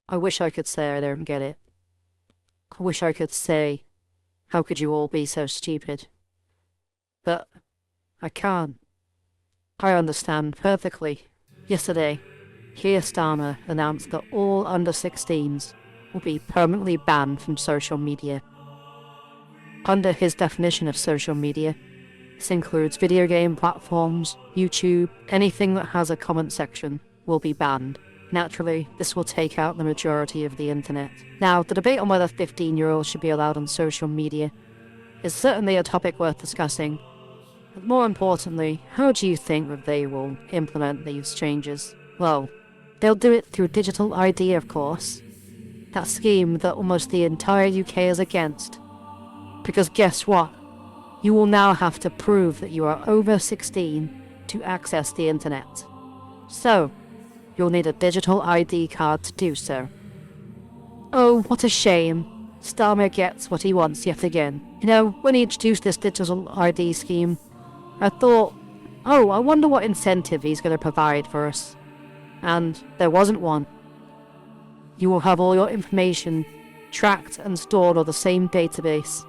I wish I could say I don't get it. I wish I could say, how could you all be so stupid? But I can't. I understand perfectly. Yesterday, Keir Starmer announced that all under 16s will be permanently banned from social media. Under his definition of social media, this includes video game platforms, YouTube, anything that has a comment section will be banned. Naturally, this will take out the majority of the internet. Now, the debate on whether 15-year-olds should be allowed on social media is certainly a topic worth discussing. But more importantly, how do you think that they will implement these changes? Well, they'll do it through digital ID, of course. That scheme that almost the entire UK is against. Because guess what? You will now have to prove that you are over 16 to access the internet. So, you'll need a digital ID card to do so. Oh, what a shame. Starmer gets what he wants yet again. You know, when he introduced this digital ID scheme, I thought, oh, I wonder what incentive he's going to provide for us. And there wasn't one. You will have all your information tracked and stored on the same database,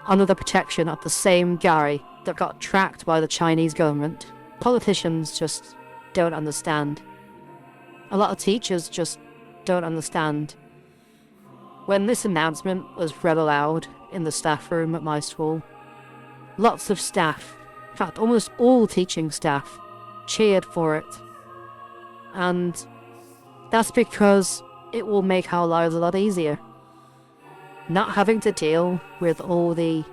under the protection of the same guy that got tracked by the Chinese government. Politicians just don't understand. A lot of teachers just don't understand. When this announcement was read aloud in the staff room at my school, lots of staff, in fact almost all teaching staff, cheered for it. And that's because it will make our lives a lot easier. Not having to deal with all the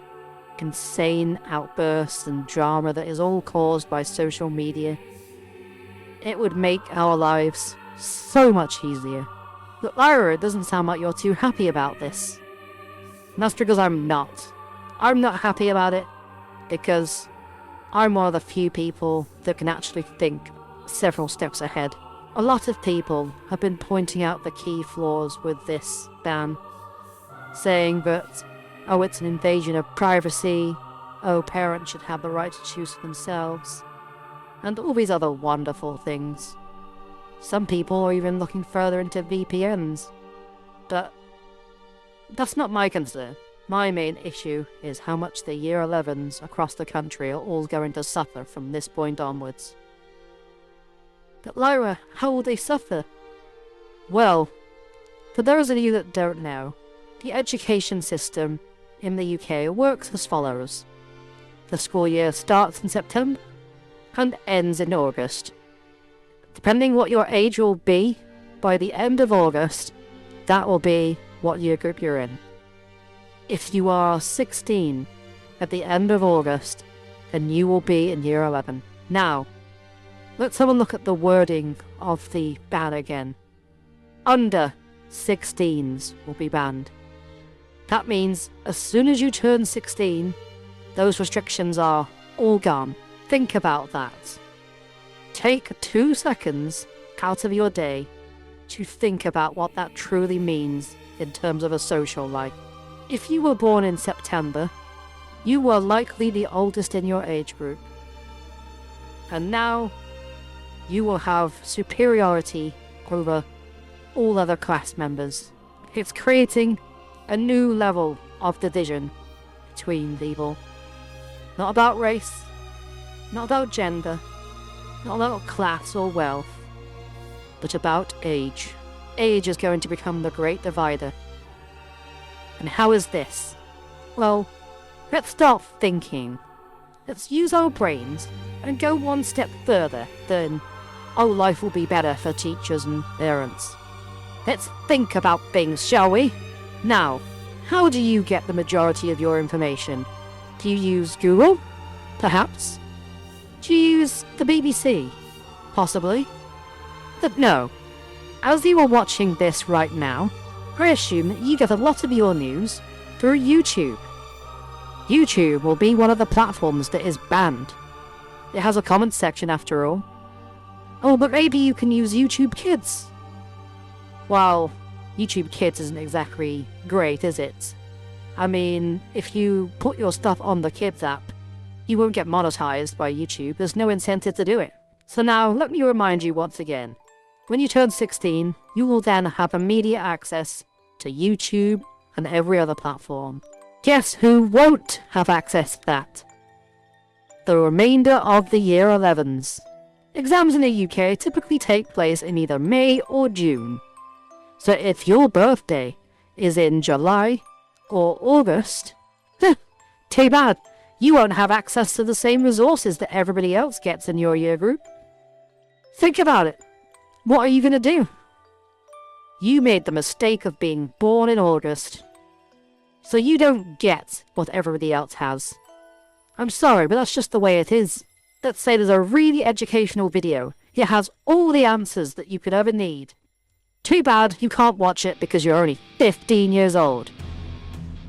insane outbursts and drama that is all caused by social media. It would make our lives so much easier. Look, Lyra, it doesn't sound like you're too happy about this. And that's because I'm not. I'm not happy about it because I'm one of the few people that can actually think several steps ahead. A lot of people have been pointing out the key flaws with this ban, saying that, oh, it's an invasion of privacy, oh, parents should have the right to choose for themselves, and all these other wonderful things. Some people are even looking further into VPNs. But that's not my concern. My main issue is how much the Year 11s across the country are all going to suffer from this point onwards. But Lyra, how will they suffer? Well, for those of you that don't know, the education system in the UK works as follows. The school year starts in September and ends in August. Depending what your age will be, by the end of August, that will be what year group you're in. If you are 16 at the end of August, then you will be in Year 11. Now, let's have a look at the wording of the ban again. Under 16s will be banned. That means as soon as you turn 16, those restrictions are all gone. Think about that. Take 2 seconds out of your day to think about what that truly means in terms of a social life. If you were born in September, you were likely the oldest in your age group. And now, you will have superiority over all other class members. It's creating a new level of division between people. Not about race, not about gender, not about class or wealth, but about age. Age is going to become the great divider. And how is this? Well, let's start thinking. Let's use our brains and go one step further than, oh, life will be better for teachers and parents. Let's think about things, shall we? Now, how do you get the majority of your information? Do you use Google? Perhaps. Do you use the BBC? Possibly. But no. As you are watching this right now, I assume that you get a lot of your news through YouTube. YouTube will be one of the platforms that is banned. It has a comment section after all. Oh, but maybe you can use YouTube Kids. Well, YouTube Kids isn't exactly great, is it? I mean, if you put your stuff on the Kids app, you won't get monetized by YouTube. There's no incentive to do it. So now, let me remind you once again. When you turn 16, you will then have immediate access to YouTube and every other platform. Guess who won't have access to that? The remainder of the Year 11s. Exams in the UK typically take place in either May or June. So if your birthday is in July or August, too bad. You won't have access to the same resources that everybody else gets in your year group. Think about it. What are you going to do? You made the mistake of being born in August, so you don't get what everybody else has. I'm sorry, but that's just the way it is. Let's say there's a really educational video. It has all the answers that you could ever need. Too bad you can't watch it because you're only 15 years old.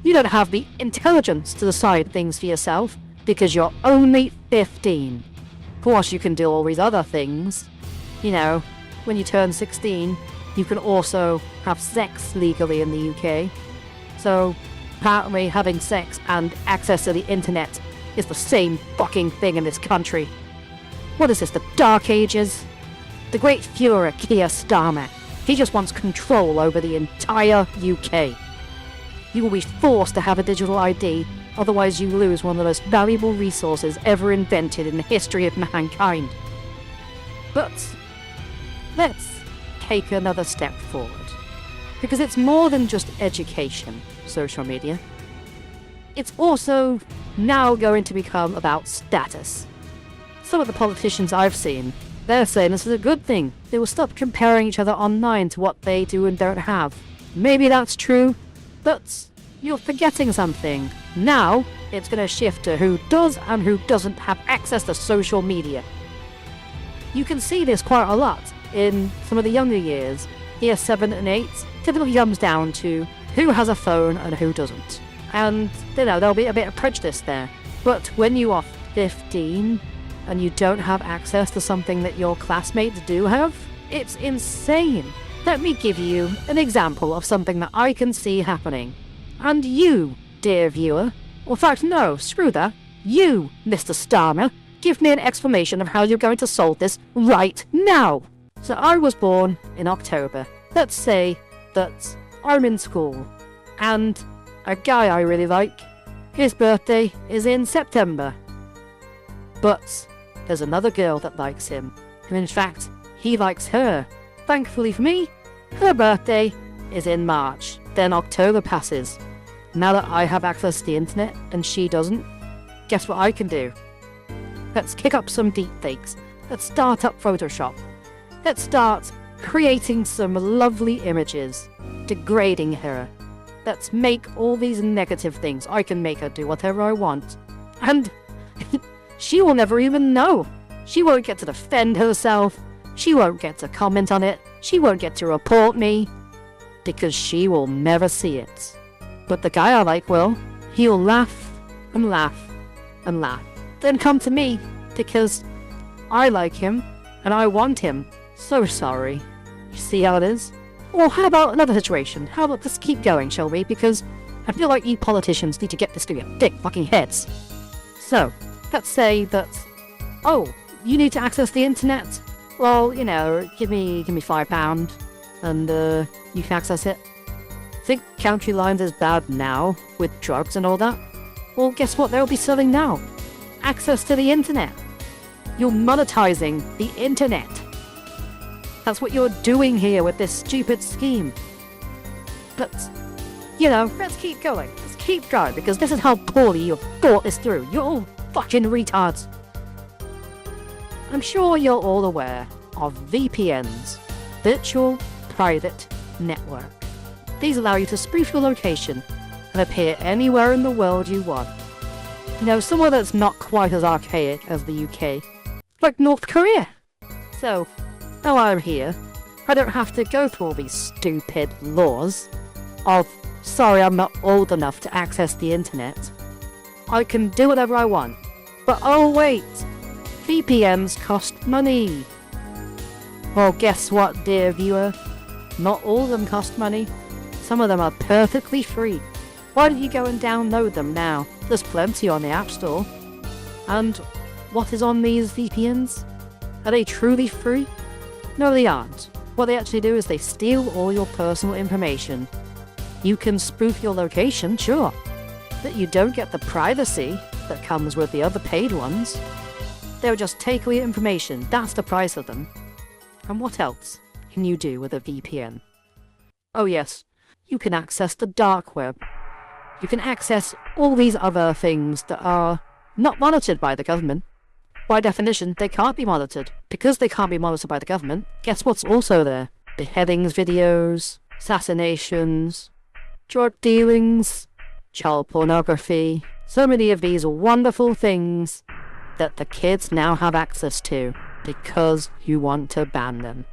You don't have the intelligence to decide things for yourself because you're only 15. Of course, you can do all these other things. You know, when you turn 16, you can also have sex legally in the UK. So, apparently having sex and access to the internet is the same fucking thing in this country. What is this, the Dark Ages? The great Führer Keir Starmer. He just wants control over the entire UK. You will be forced to have a digital ID, otherwise you lose one of the most valuable resources ever invented in the history of mankind. But let's take another step forward. Because it's more than just education, social media. It's also now going to become about status. Some of the politicians I've seen, they're saying this is a good thing. They will stop comparing each other online to what they do and don't have. Maybe that's true, but you're forgetting something. Now, it's going to shift to who does and who doesn't have access to social media. You can see this quite a lot in some of the younger years. Year 7 and 8 typically comes down to who has a phone and who doesn't. And, you know, there'll be a bit of prejudice there. But when you are 15 and you don't have access to something that your classmates do have, it's insane. Let me give you an example of something that I can see happening. And you, dear viewer, or in fact, no, screw that. You, Mr. Starmer, give me an explanation of how you're going to solve this right now. So I was born in October. Let's say that I'm in school, and a guy I really like, his birthday is in September. But there's another girl that likes him, and in fact, he likes her. Thankfully for me, her birthday is in March. Then October passes. Now that I have access to the internet and she doesn't, guess what I can do? Let's kick up some deepfakes. Let's start up Photoshop. Let's start creating some lovely images, degrading her. Let's make all these negative things. I can make her do whatever I want. And she will never even know. She won't get to defend herself. She won't get to comment on it. She won't get to report me. Because she will never see it. But the guy I like will. He'll laugh and laugh and laugh. Then come to me because I like him and I want him. So sorry. You see how it is? Or how about another situation? How about let's keep going, shall we? Because I feel like you politicians need to get this through your thick fucking heads. So, let's say that, oh, you need to access the internet? Well, you know, give me £5 and you can access it. Think Country Lines is bad now, with drugs and all that? Well, guess what they'll be selling now? Access to the internet. You're monetizing the internet. That's what you're doing here with this stupid scheme. But, you know, let's keep going. Let's keep going, because this is how poorly you've thought this through. You're all fucking retards. I'm sure you're all aware of VPNs, Virtual Private Network. These allow you to spoof your location and appear anywhere in the world you want. You know, somewhere that's not quite as archaic as the UK, like North Korea. So, now I'm here, I don't have to go through all these stupid laws of, sorry, I'm not old enough to access the internet. I can do whatever I want. But oh wait, VPNs cost money. Well, guess what, dear viewer? Not all of them cost money. Some of them are perfectly free. Why don't you go and download them now? There's plenty on the App Store. And what is on these VPNs? Are they truly free? No, they aren't. What they actually do is they steal all your personal information. You can spoof your location, sure, but you don't get the privacy that comes with the other paid ones. They'll just take all your information, that's the price of them. And what else can you do with a VPN? Oh yes, you can access the dark web. You can access all these other things that are not monitored by the government. By definition, they can't be monitored. Because they can't be monitored by the government, guess what's also there? Beheadings videos, assassinations, drug dealings, child pornography. So many of these wonderful things that the kids now have access to because you want to ban them.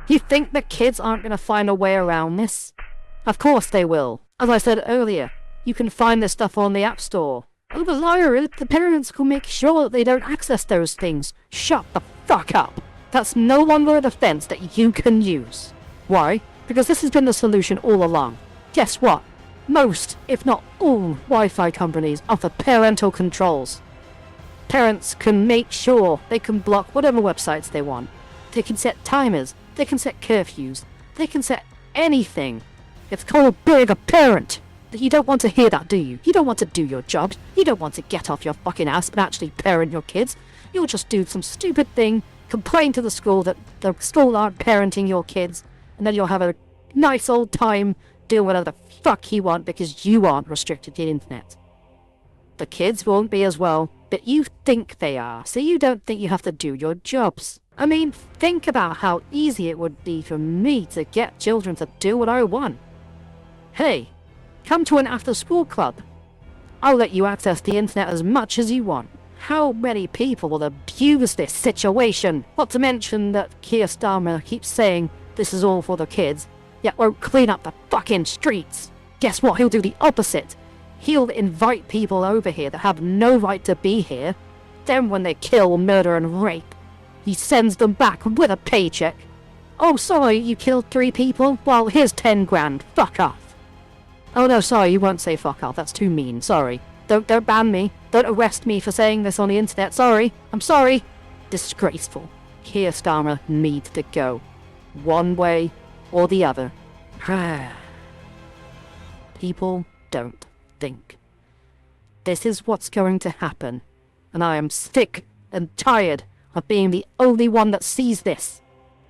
You think the kids aren't going to find a way around this? Of course they will. As I said earlier, you can find this stuff on the App Store. Oh, the liar, the parents can make sure that they don't access those things. Shut the fuck up. That's no longer a defense that you can use. Why? Because this has been the solution all along. Guess what? Most, if not all, Wi-Fi companies offer parental controls. Parents can make sure they can block whatever websites they want. They can set timers. They can set curfews. They can set anything. It's called being a parent. You don't want to hear that, do you? You don't want to do your job. You don't want to get off your fucking ass and actually parent your kids. You'll just do some stupid thing, complain to the school that the school aren't parenting your kids, and then you'll have a nice old time doing whatever the fuck you want because you aren't restricted to the internet. The kids won't be as well, but you think they are, so you don't think you have to do your jobs. I mean, think about how easy it would be for me to get children to do what I want. Hey, come to an after-school club. I'll let you access the internet as much as you want. How many people will abuse this situation? Not to mention that Keir Starmer keeps saying this is all for the kids, yet won't clean up the fucking streets. Guess what? He'll do the opposite. He'll invite people over here that have no right to be here. Then when they kill, murder and rape, he sends them back with a paycheck. Oh, sorry, you killed 3 people? Well, here's 10 grand. Fuck off. Oh no, sorry, you won't say fuck off, that's too mean, sorry. Don't ban me, don't arrest me for saying this on the internet, sorry, I'm sorry. Disgraceful. Keir Starmer needs to go. One way or the other. People don't think. This is what's going to happen, and I am sick and tired of being the only one that sees this.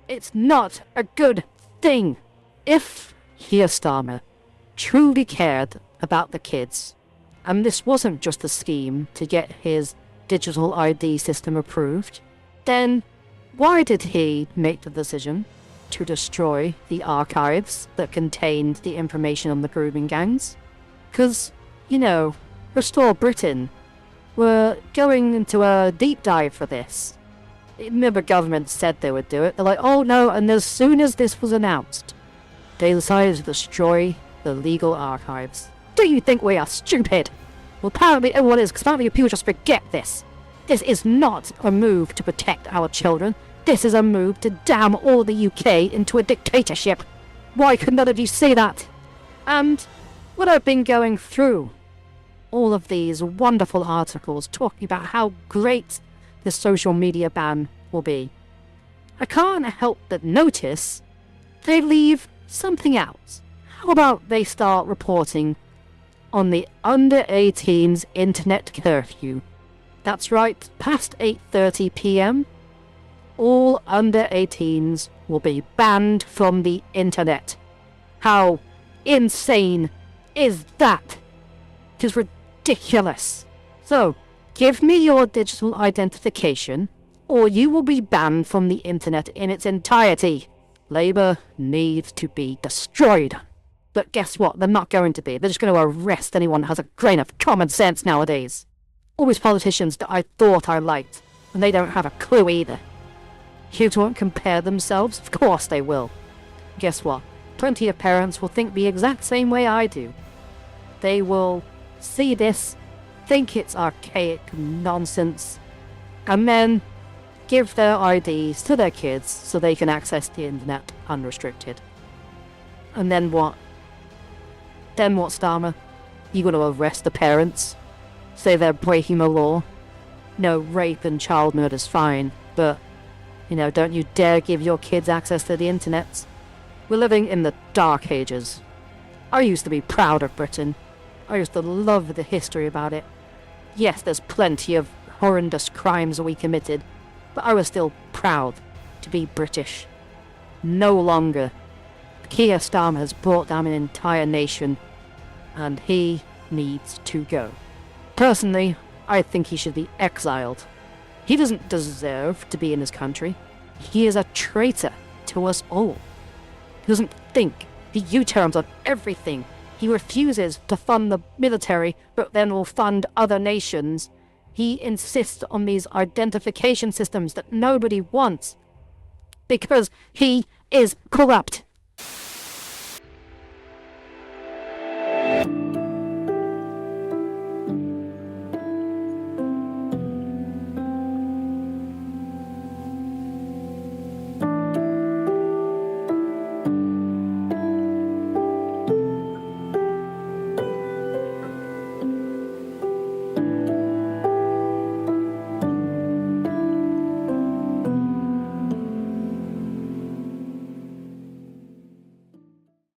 It's not a good thing. If Keir Starmer truly cared about the kids, and this wasn't just a scheme to get his digital ID system approved, then why did he make the decision to destroy the archives that contained the information on the grooming gangs? Because, you know, Restore Britain were going into a deep dive for this. The government said they would do it. They're like, oh no, and as soon as this was announced, they decided to destroy the legal archives. Do you think we are stupid? Well, apparently everyone is, because apparently people just forget this. This is not a move to protect our children. This is a move to damn all the UK into a dictatorship. Why could none of you see that? And when I've been going through all of these wonderful articles talking about how great this social media ban will be, I can't help but notice they leave something out. How about they start reporting on the under 18s internet curfew? That's right, past 8:30 p.m, all under 18s will be banned from the internet. How insane is that? It is ridiculous. So, give me your digital identification, or you will be banned from the internet in its entirety. Labour needs to be destroyed. But guess what? They're not going to be. They're just going to arrest anyone that has a grain of common sense nowadays. All these politicians that I thought I liked, and they don't have a clue either. Kids won't compare themselves? Of course they will. Guess what? Plenty of parents will think the exact same way I do. They will see this, think it's archaic nonsense, and then give their IDs to their kids so they can access the internet unrestricted. And then what? Then what, Starmer? You gonna arrest the parents? Say they're breaking the law? No, rape and child murder's fine, but Don't you dare give your kids access to the internet. We're living in the dark ages. I used to be proud of Britain. I used to love the history about it. Yes, there's plenty of horrendous crimes we committed, but I was still proud to be British. No longer. Keir Starmer has brought down an entire nation, and he needs to go. Personally, I think he should be exiled. He doesn't deserve to be in his country. He is a traitor to us all. He doesn't think. He U-turns on everything. He refuses to fund the military, but then will fund other nations. He insists on these identification systems that nobody wants. Because he is corrupt.